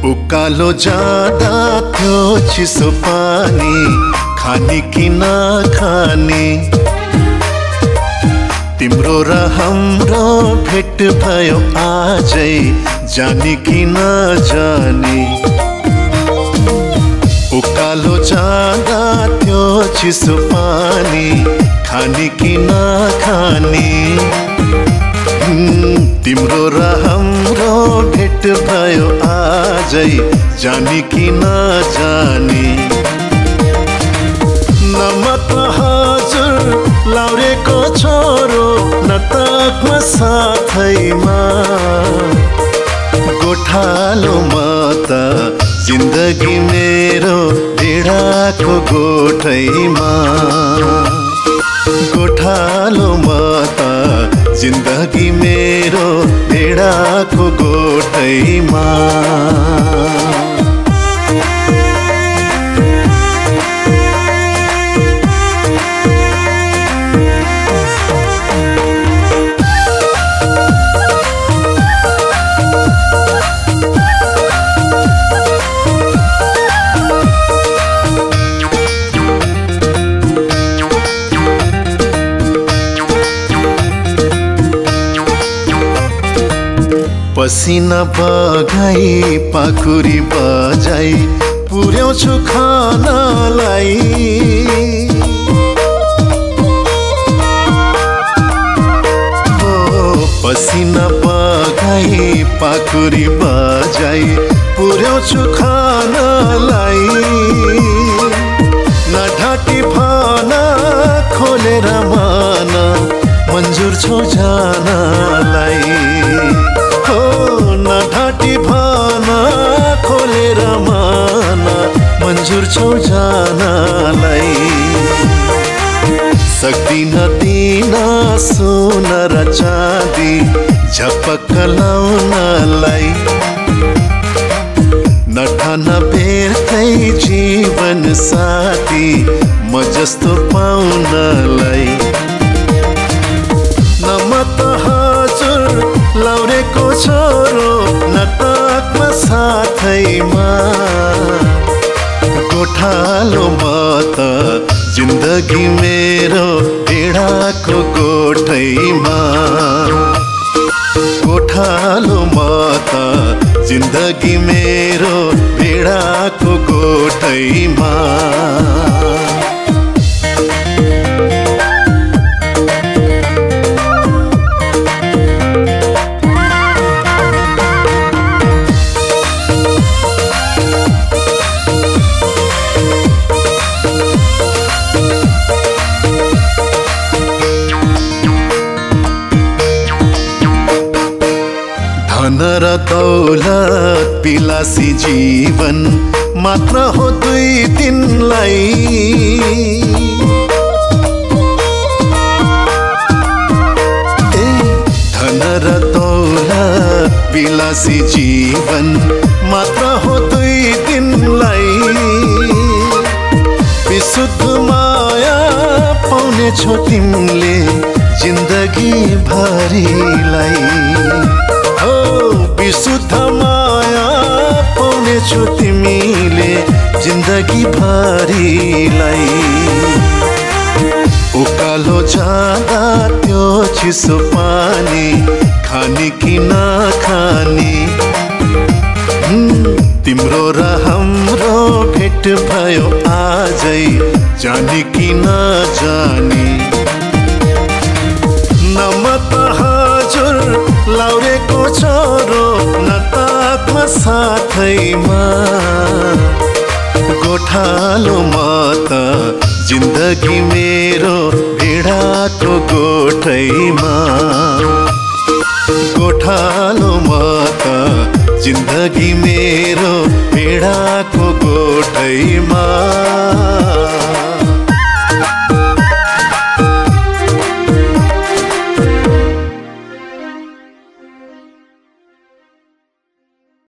उकालो जाँदा थियो चिसो पानी, खाने कि नखाने। तिम्रो र हाम्रो भेट भयो आजै, जाने कि नजाने। उकालो जाँदा थियो चिसो पानी, खाने कि नखाने। तिम्रो र हाम्रो भेट भयो आजै, जाने कि नजाने। न म त हजुर लाउरेको छोरो, न तकमा साथैमा गोठालो म त जिन्दगी मेरो भेडाको गोठैमा। गोठालो म त जिन्दगी मेरो भेडाको गोठैमा। पसिना बगाई पाखुरी बजाई पुर्याउँछु खानालाई। पसिना बगाई पाखुरी बजाई पुर्याउँछु खानालाई। न ढाँटी फाना खोलेर माना मन्जुर छौ जानलाई। न ढाँटी फाना खोलेर माना मन्जुर छौ जानलाई। सक्दिन दिन सुन र चाँदी झपक्क लाउनलाई। नठान बेर्कै जीवन साथी म जस्तो पाउनलाई। न म त हजुर लाउरेको छोरो, न तकमा साथैमा गोठालो म त जिन्दगी मेरो भेडाको गोठैमा। गोठालो म त जिन्दगी मेरो भेडाको गोठैमा। धन र दौलत विलासी जीवन मात्र हो दुई दिनलाई। धन र दौलत विलासी जीवन मात्र हो दुई दिनलाई। विशुद्ध माया पाउने छौ तिमीले जिन्दगी भरिलाई। विशुद्ध माया पाउने छौ तिमीले जिन्दगी भरिलाई। उकालो जाँदा त्यो चिसो पानी, खाने कि नखाने। तिम्रो र हाम्रो भेट भयो आजै, जाने कि नजाने। न म त हजुर लाउरेको छोरो, न तकमा साथैमा गोठालो म त जिन्दगी मेरो भेडाको गोठैमा गोठालो म त जिन्दगी मेरो भेडाको गोठैमा